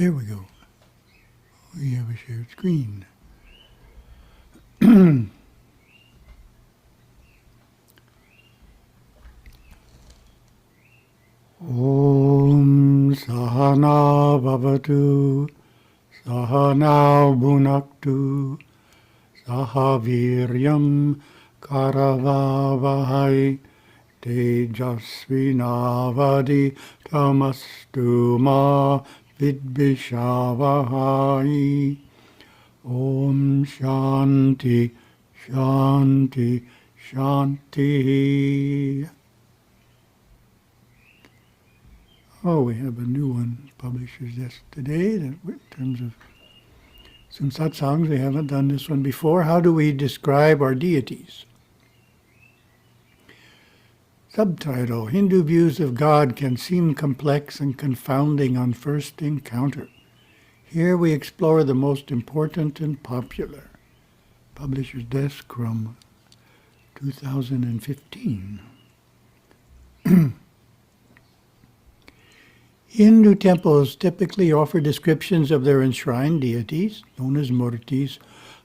There we go. We have a shared screen. Om Sahana Bhavatu Sahana Bhunaktu Sahaviryam Karavavahai Tejasvinavadi Tamastu Ma Vidvishavahai. Om Shanti Shanti Shanti. Oh, we have a new one, Publisher's Desk today, that in terms of some satsangs. We haven't done this one before. How do we describe our deities? Subtitle: Hindu views of God can seem complex and confounding on first encounter. Here we explore the most important and popular. Publisher's Desk from 2015. Hindu temples typically offer descriptions of their enshrined deities, known as murtis,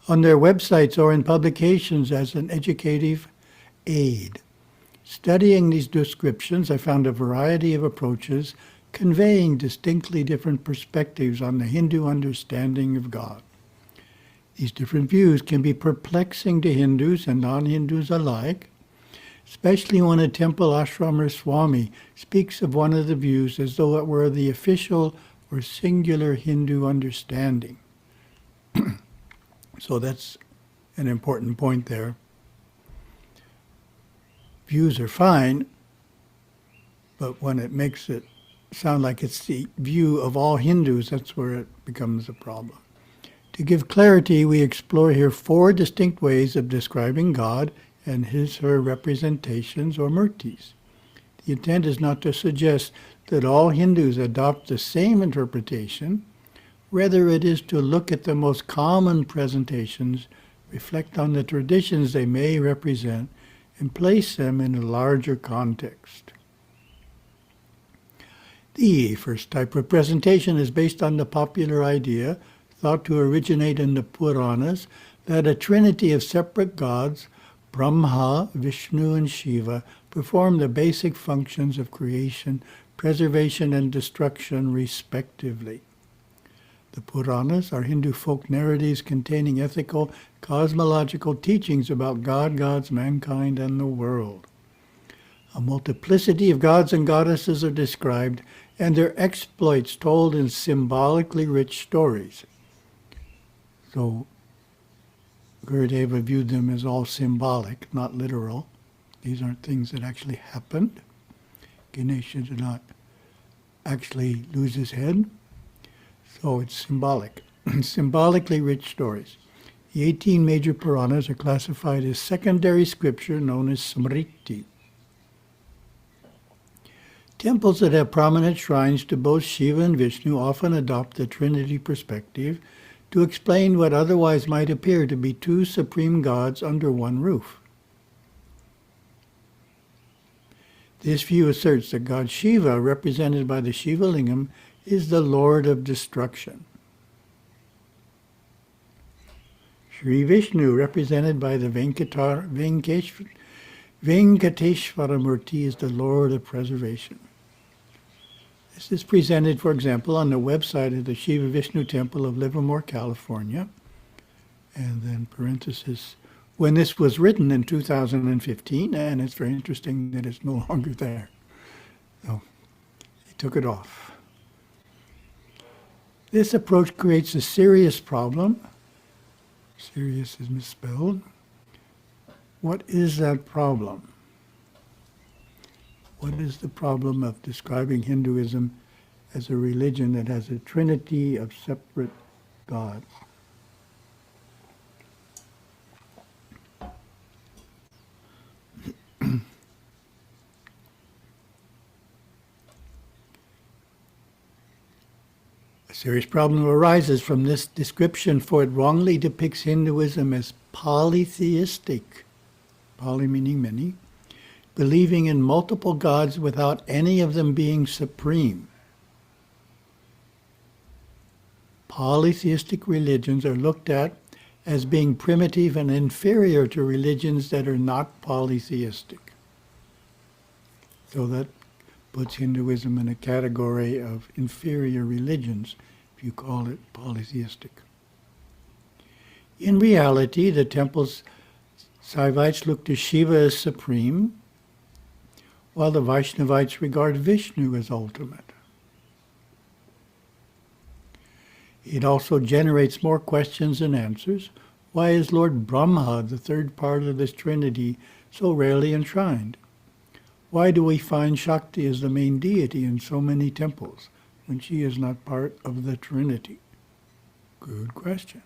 on their websites or in publications as an educative aid. Studying these descriptions, I found a variety of approaches conveying distinctly different perspectives on the Hindu understanding of God. These different views can be perplexing to Hindus and non-Hindus alike, especially when a temple ashram or swami speaks of one of the views as though it were the official or singular Hindu understanding. So that's an important point there. Views are fine, but when it makes it sound like it's the view of all Hindus, that's where it becomes a problem. To give clarity, we explore here 4 distinct ways of describing God and his/her representations or murtis. The intent is not to suggest that all Hindus adopt the same interpretation. Rather, it is to look at the most common presentations, reflect on the traditions they may represent, and place them in a larger context. The first type of presentation is based on the popular idea, thought to originate in the Puranas, that a trinity of separate gods, Brahma, Vishnu, and Shiva, perform the basic functions of creation, preservation, and destruction, respectively. The Puranas are Hindu folk narratives containing ethical, cosmological teachings about God, gods, mankind, and the world. A multiplicity of gods and goddesses are described, and their exploits told in symbolically rich stories. So, Gurudeva viewed them as all symbolic, not literal. These aren't things that actually happened. Ganesha did not actually lose his head. So it's symbolic. Symbolically rich stories. The 18 major Puranas are classified as secondary scripture known as Smriti. Temples that have prominent shrines to both Shiva and Vishnu often adopt the Trinity perspective to explain what otherwise might appear to be 2 supreme gods under one roof. This view asserts that God Shiva, represented by the Shiva Lingam, is the Lord of destruction. Sri Vishnu, represented by the Venkateshvara Murti, is the Lord of preservation. This is presented, for example, on the website of the Shiva Vishnu Temple of Livermore, California. And then parenthesis, when this was written in 2015, and it's very interesting that it's no longer there. So he took it off. This approach creates a serious problem. Serious is misspelled. What is that problem? What is the problem of describing Hinduism as a religion that has a trinity of separate gods? A serious problem arises from this description, for it wrongly depicts Hinduism as polytheistic, poly meaning many, believing in multiple gods without any of them being supreme. polytheistic religions are looked at as being primitive and inferior to religions that are not polytheistic. So that puts Hinduism in a category of inferior religions, if you call it polytheistic. In reality, the temple's Saivites look to Shiva as supreme, while the Vaishnavites regard Vishnu as ultimate. It also generates more questions than answers. Why is Lord Brahma, the third part of this Trinity, so rarely enshrined? Why do we find Shakti as the main deity in so many temples, when she is not part of the Trinity? Good question.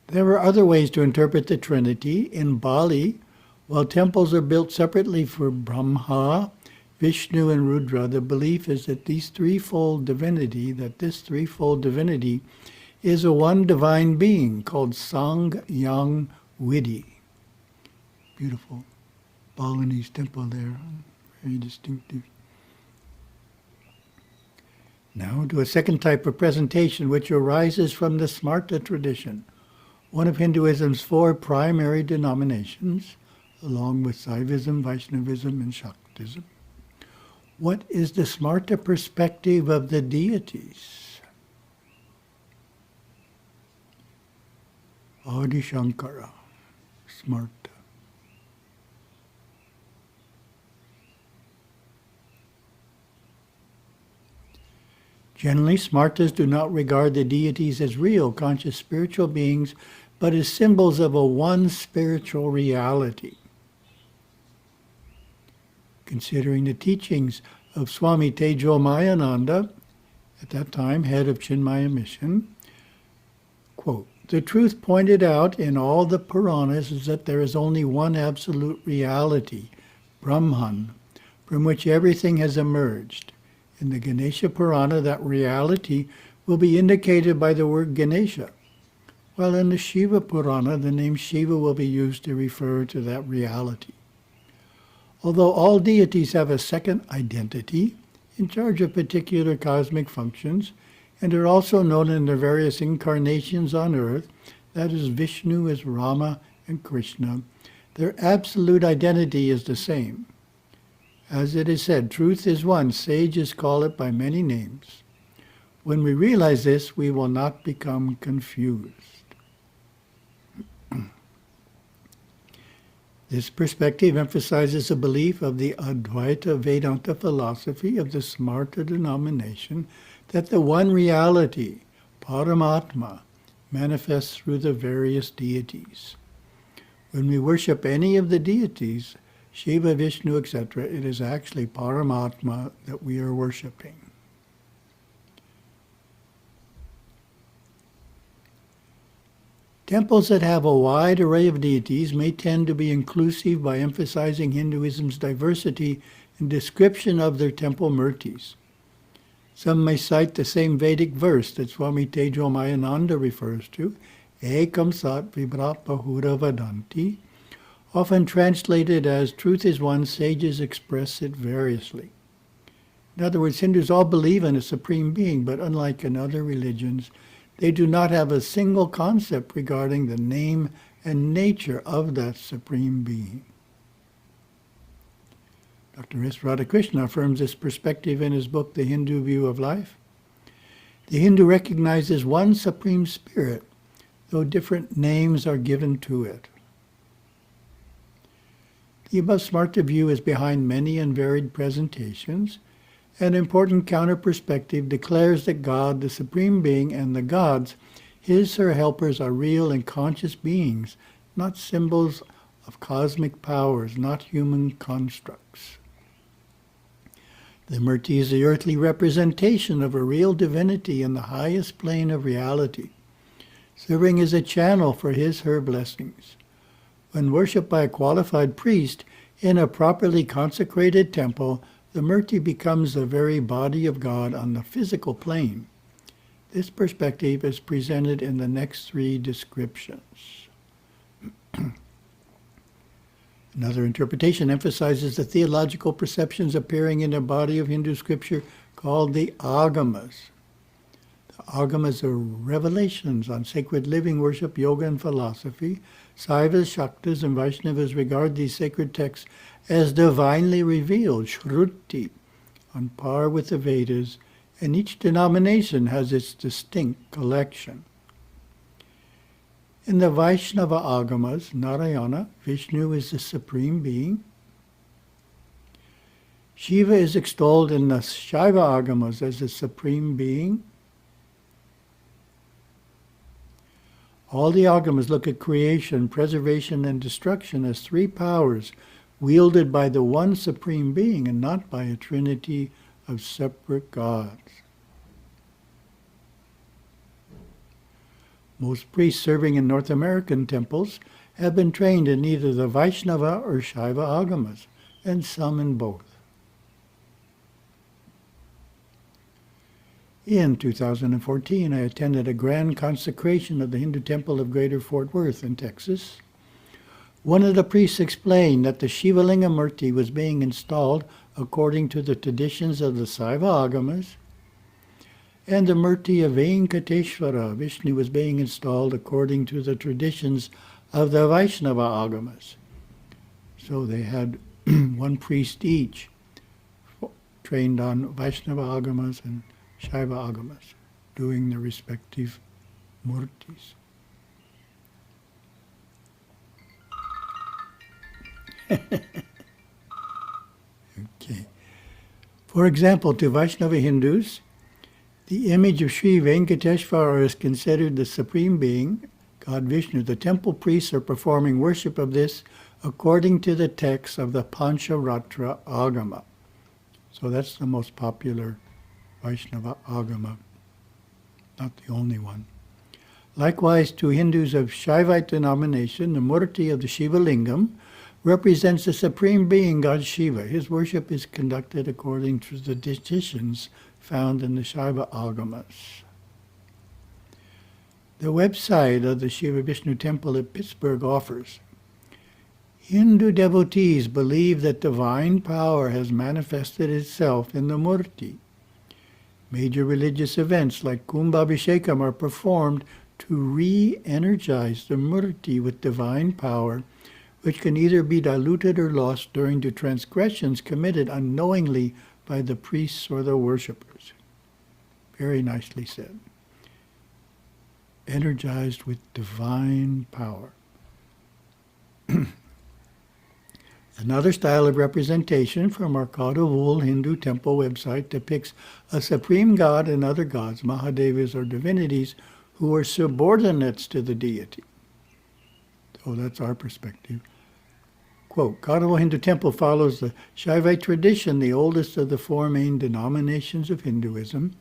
There are other ways to interpret the Trinity. In Bali, while temples are built separately for Brahma, Vishnu, and Rudra, the belief is that this threefold divinity is a one divine being called Sang Yang Widhi. Beautiful Balinese temple there, very distinctive. Now to a second type of presentation which arises from the Smarta tradition, one of Hinduism's four primary denominations, along with Saivism, Vaishnavism, and Shaktism. What is the Smarta perspective of the deities? Adi Shankara, Smarta. Generally, Smartas do not regard the deities as real, conscious spiritual beings, but as symbols of a one spiritual reality. Considering the teachings of Swami Tejo Mayananda, at that time head of Chinmaya Mission, quote, "The truth pointed out in all the Puranas is that there is only one absolute reality, Brahman, from which everything has emerged. In the Ganesha Purana, that reality will be indicated by the word Ganesha, while in the Shiva Purana, the name Shiva will be used to refer to that reality. Although all deities have a second identity, in charge of particular cosmic functions, and are also known in their various incarnations on earth, that is, Vishnu as Rama and Krishna, their absolute identity is the same. As it is said, truth is one, sages call it by many names. When we realize this, we will not become confused." This perspective emphasizes a belief of the Advaita Vedanta philosophy of the Smarta denomination that the one reality, Paramatma, manifests through the various deities. When we worship any of the deities, Shiva, Vishnu, etc., it is actually Paramatma that we are worshiping. Temples that have a wide array of deities may tend to be inclusive by emphasizing Hinduism's diversity in description of their temple murtis. Some may cite the same Vedic verse that Swami Tejo Mayananda refers to, Ekam Sat Vibrat Bahura Vadanti, often translated as truth is one, sages express it variously. In other words, Hindus all believe in a supreme being, but unlike in other religions, they do not have a single concept regarding the name and nature of that supreme being. Dr. S. Radhakrishna affirms this perspective in his book, The Hindu View of Life. The Hindu recognizes one supreme spirit, though different names are given to it. The above Smarta view is behind many and varied presentations. An important counter-perspective declares that God, the Supreme Being, and the gods, his/her helpers, are real and conscious beings, not symbols of cosmic powers, not human constructs. The Murti is the earthly representation of a real divinity in the highest plane of reality, serving as a channel for his/her blessings. When worshipped by a qualified priest in a properly consecrated temple, the Murti becomes the very body of God on the physical plane. This perspective is presented in the next three descriptions. Another interpretation emphasizes the theological perceptions appearing in a body of Hindu scripture called the Agamas. The Agamas are revelations on sacred living, worship, yoga, and philosophy. Saivas, Shaktas, and Vaishnavas regard these sacred texts as divinely revealed, Shruti, on par with the Vedas, and each denomination has its distinct collection. In the Vaishnava Agamas, Narayana, Vishnu is the supreme being. Shiva is extolled in the Shaiva Agamas as the supreme being. All the Agamas look at creation, preservation, and destruction as three powers wielded by the one supreme being and not by a trinity of separate gods. Most priests serving in North American temples have been trained in either the Vaishnava or Shaiva Agamas, and some in both. In 2014, I attended a grand consecration of the Hindu Temple of Greater Fort Worth in Texas. One of the priests explained that the Shivalinga Murti was being installed according to the traditions of the Saiva Agamas, and the Murti of Venkateshwara, Vishnu, was being installed according to the traditions of the Vaishnava Agamas. So they had one priest each trained on Vaishnava Agamas and Shaiva Agamas, doing the respective murtis. Okay. For example, to Vaishnava Hindus, the image of Sri Venkateshwara is considered the supreme being, God Vishnu. The temple priests are performing worship of this according to the text of the Pancharatra Agama. So that's the most popular Vaishnava Agama, not the only one. Likewise, to Hindus of Shaivite denomination, the Murti of the Shiva Lingam represents the supreme being, God Shiva. His worship is conducted according to the traditions found in the Shaiva Agamas. The website of the Shiva Vishnu Temple at Pittsburgh offers, Hindu devotees believe that divine power has manifested itself in the Murti. Major religious events like Kumbhabhishekam are performed to re-energize the Murti with divine power, which can either be diluted or lost during the transgressions committed unknowingly by the priests or the worshippers. Very nicely said. Energized with divine power. Another style of representation from our Kadavul Hindu temple website depicts a supreme god and other gods, Mahadevas or divinities, who are subordinates to the deity. So that's our perspective. Quote, Kadavul Hindu temple follows the Shaivite tradition, the oldest of the four main denominations of Hinduism.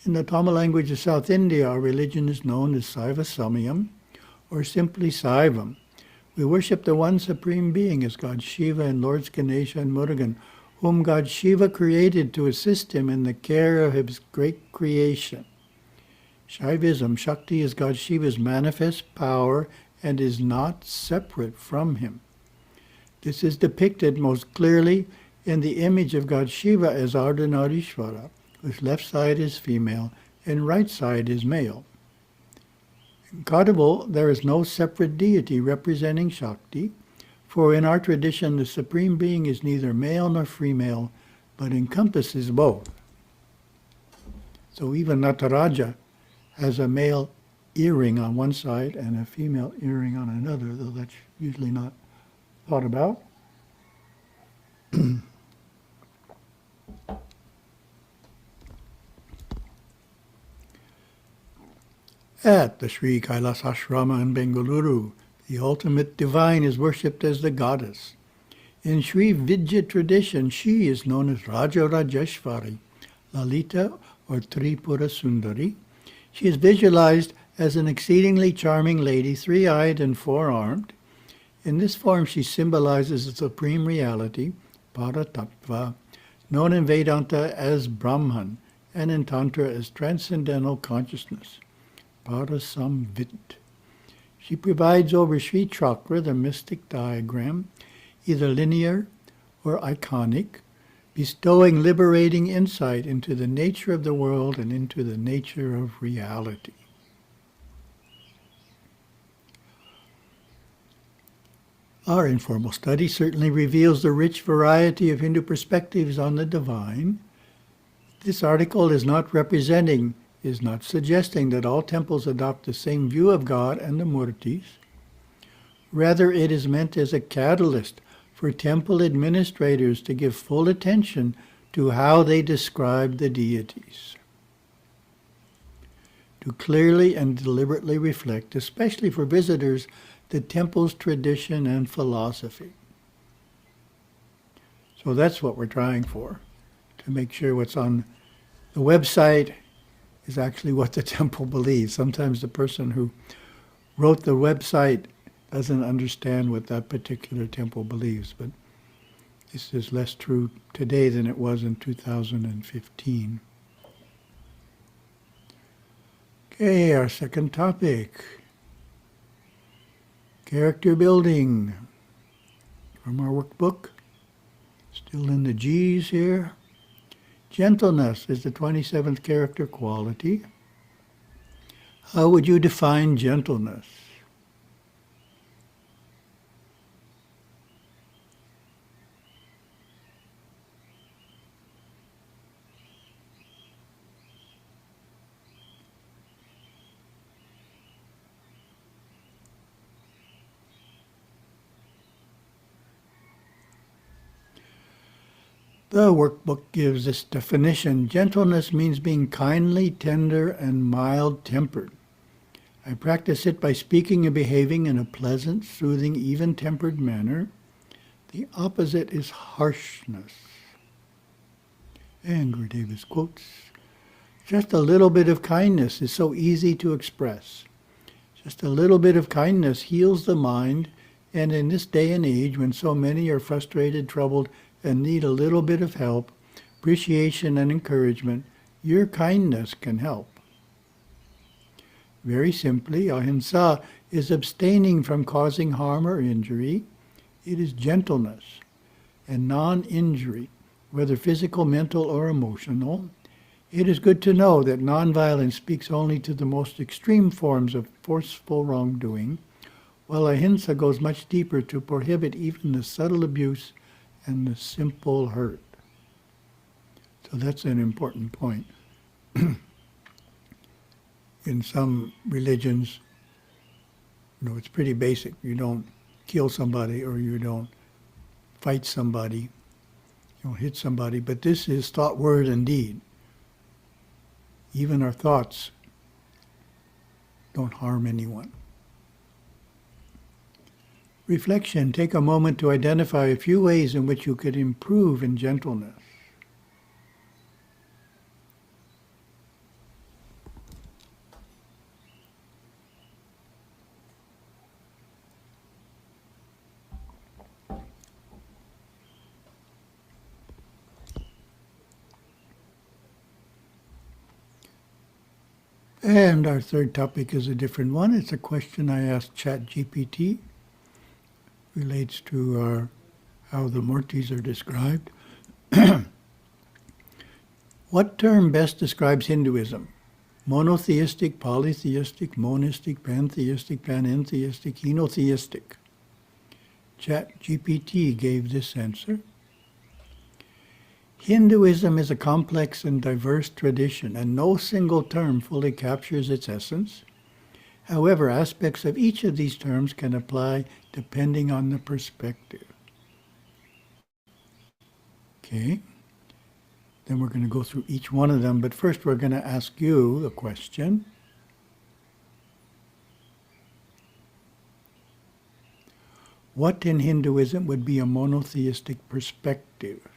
In the Tamil language of South India, our religion is known as Saiva Samyam, or simply Saivam. We worship the one supreme being as God Shiva and Lords Ganesha and Murugan, whom God Shiva created to assist him in the care of his great creation. Shaivism, Shakti is God Shiva's manifest power and is not separate from him. This is depicted most clearly in the image of God Shiva as Ardhanarishvara, whose left side is female and right side is male. In Kadavul, there is no separate deity representing Shakti, for in our tradition the Supreme Being is neither male nor female, but encompasses both. So even Nataraja has a male earring on one side and a female earring on another, though that's usually not thought about. At the Sri Kailas Ashrama in Bengaluru, the ultimate divine is worshipped as the goddess. In Sri Vidya tradition, she is known as Raja Rajeshwari, Lalita or Tripura Sundari. She is visualized as an exceedingly charming lady, three-eyed and four-armed. In this form, she symbolizes the supreme reality, Paratattva, known in Vedanta as Brahman, and in Tantra as transcendental consciousness, Parasamvit. She provides over Sri Chakra, the mystic diagram, either linear or iconic, bestowing liberating insight into the nature of the world and into the nature of reality. Our informal study certainly reveals the rich variety of Hindu perspectives on the divine. This article is not suggesting that all temples adopt the same view of God and the murtis. Rather, it is meant as a catalyst for temple administrators to give full attention to how they describe the deities, to clearly and deliberately reflect, especially for visitors, the temple's tradition and philosophy. So that's what we're trying for, to make sure what's on the website is actually what the temple believes. Sometimes the person who wrote the website doesn't understand what that particular temple believes, but this is less true today than it was in 2015. Okay, our second topic. Character building. From our workbook. Still in the G's here. Gentleness is the 27th character quality. How would you define gentleness? The workbook gives this definition. Gentleness means being kindly, tender, and mild-tempered. I practice it by speaking and behaving in a pleasant, soothing, even-tempered manner. The opposite is harshness. And Gurudeva's quotes, just a little bit of kindness is so easy to express. Just a little bit of kindness heals the mind, and in this day and age when so many are frustrated, troubled, and need a little bit of help, appreciation and encouragement, your kindness can help. Very simply, ahimsa is abstaining from causing harm or injury. It is gentleness and non-injury, whether physical, mental, or emotional. It is good to know that nonviolence speaks only to the most extreme forms of forceful wrongdoing, while ahimsa goes much deeper to prohibit even the subtle abuse and the simple hurt. So that's an important point. In some religions, it's pretty basic. You don't kill somebody or you don't fight somebody, you don't hit somebody, but this is thought, word, and deed. Even our thoughts don't harm anyone. Reflection. Take a moment to identify a few ways in which you could improve in gentleness. And our third topic is a different one. It's a question I asked ChatGPT. Relates to how the murtis are described. What term best describes Hinduism? Monotheistic, polytheistic, monistic, pantheistic, panentheistic, henotheistic. ChatGPT gave this answer. Hinduism is a complex and diverse tradition, and no single term fully captures its essence. However, aspects of each of these terms can apply depending on the perspective. Okay, then we're going to go through each one of them, but first we're going to ask you the question. What in Hinduism would be a monotheistic perspective?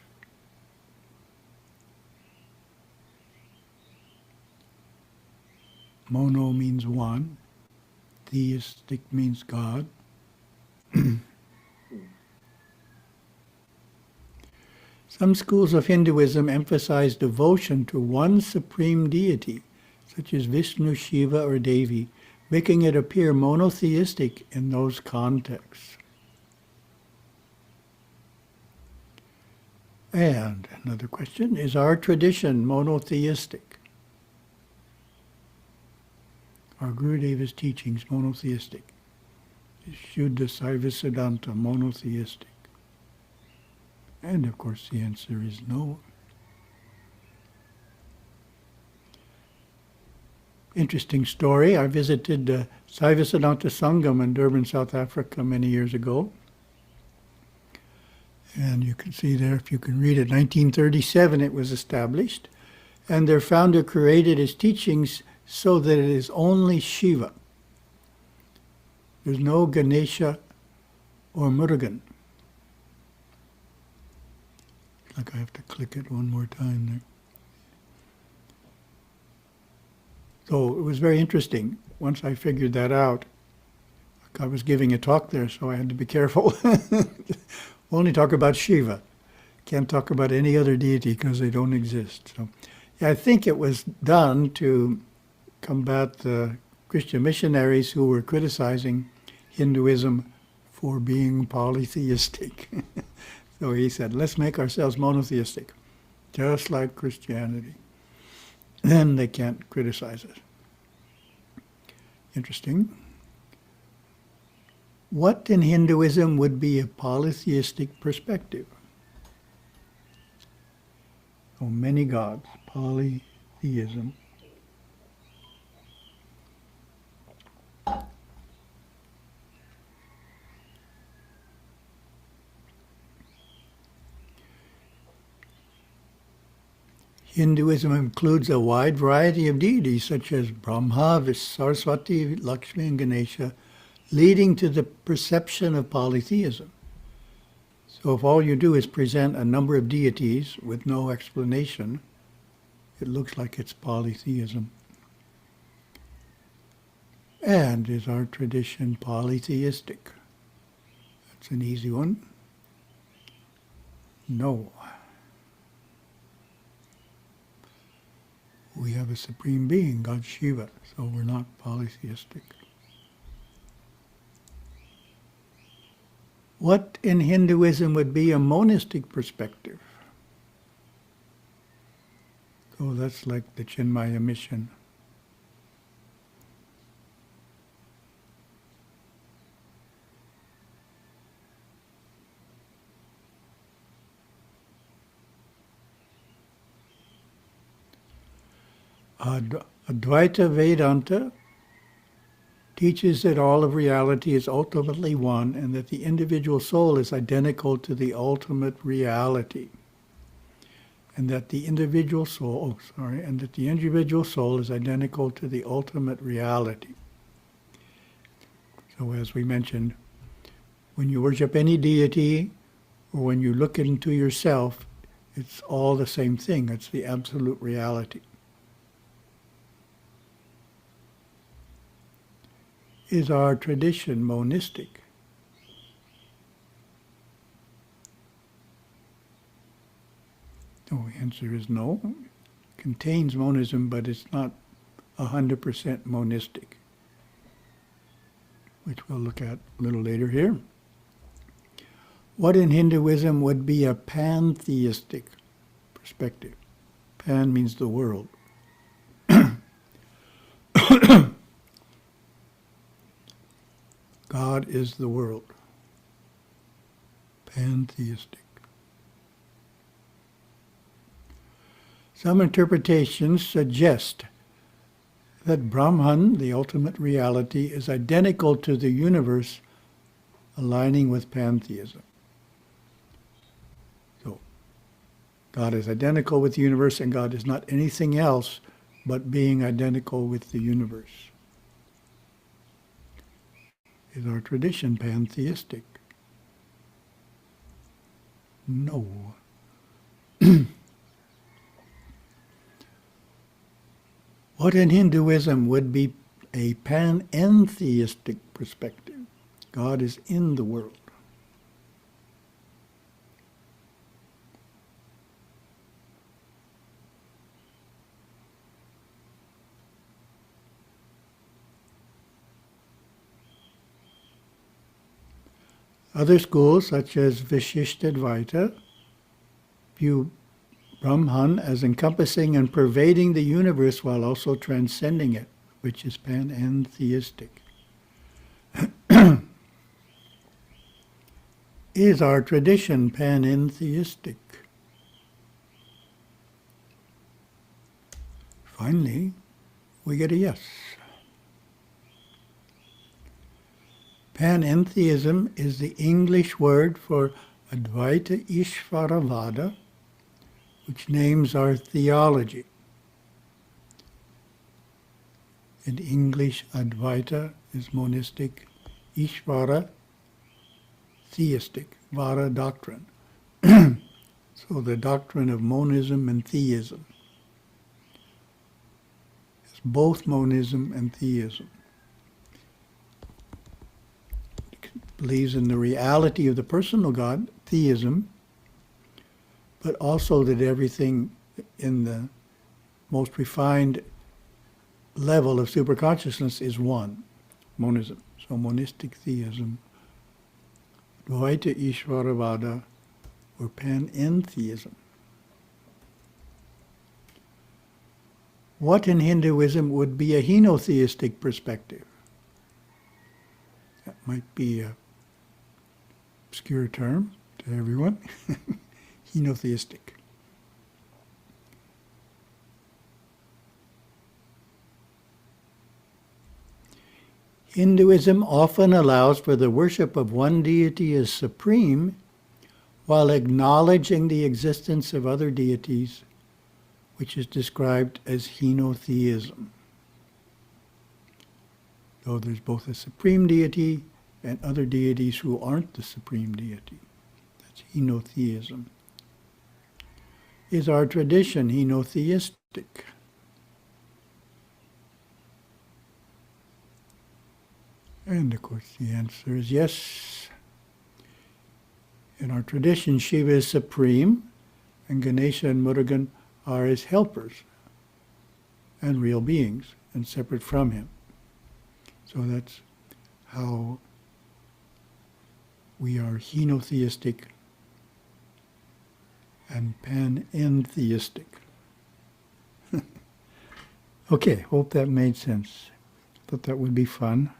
Mono means one. Theistic means God. Some schools of Hinduism emphasize devotion to one supreme deity, such as Vishnu, Shiva, or Devi, making it appear monotheistic in those contexts. And another question, is our tradition monotheistic? Are Gurudeva's teachings monotheistic? Is Shuddha Saiva Siddhanta monotheistic? And of course the answer is no. Interesting story. I visited Saiva Siddhanta Sangam in Durban, South Africa many years ago. And you can see there, if you can read it, 1937 it was established. And their founder created his teachings so that it is only Shiva. There's no Ganesha or Murugan. Like I have to click it one more time there. So it was very interesting. Once I figured that out, I was giving a talk there, so I had to be careful. Only talk about Shiva. Can't talk about any other deity because they don't exist. So yeah, I think it was done to combat the Christian missionaries who were criticizing Hinduism for being polytheistic. So he said, let's make ourselves monotheistic, just like Christianity. Then they can't criticize us. Interesting. What in Hinduism would be a polytheistic perspective? Oh, many gods, polytheism. Hinduism includes a wide variety of deities such as Brahma, Saraswati, Lakshmi, and Ganesha, leading to the perception of polytheism. So if all you do is present a number of deities with no explanation, it looks like it's polytheism. And is our tradition polytheistic? That's an easy one. No. We have a supreme being, God Shiva, so we're not polytheistic. What in Hinduism would be a monistic perspective? Oh, that's like the Chinmaya mission. Advaita Vedanta teaches that all of reality is ultimately one and that the individual soul is identical to the ultimate reality. And that the individual soul, is identical to the ultimate reality. So as we mentioned, when you worship any deity or when you look into yourself, it's all the same thing. It's the absolute reality. Is our tradition monistic? The answer is no. It contains monism, but it's not 100% monistic, which we'll look at a little later here. What in Hinduism would be a pantheistic perspective? Pan means the world. God is the world. Pantheistic. Some interpretations suggest that Brahman, the ultimate reality, is identical to the universe, aligning with pantheism. So, God is identical with the universe, and God is not anything else but being identical with the universe. Is our tradition pantheistic? No. What in Hinduism would be a panentheistic perspective? God is in the world. Other schools, such as Vishishta Advaita, view Brahman as encompassing and pervading the universe while also transcending it, which is panentheistic. Is our tradition panentheistic? Finally, we get a yes. Panentheism is the English word for Advaita Ishvaravada, which names our theology. In English, Advaita is monistic, Ishvara, theistic, Vara, doctrine. So the doctrine of monism and theism. It's both monism and theism. It believes in the reality of the personal God, theism, but also that everything in the most refined level of superconsciousness is one, monism. So monistic theism, Dvaita Ishvaravada, or panentheism. What in Hinduism would be a henotheistic perspective? That might be an obscure term to everyone. Henotheistic. Hinduism often allows for the worship of one deity as supreme while acknowledging the existence of other deities, which is described as henotheism. Though there's both a supreme deity and other deities who aren't the supreme deity. That's henotheism. Is our tradition henotheistic? And of course the answer is yes. In our tradition, Shiva is supreme, and Ganesha and Murugan are his helpers and real beings and separate from him. So that's how we are henotheistic and panentheistic. Okay, hope that made sense. Thought that would be fun.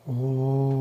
Oh.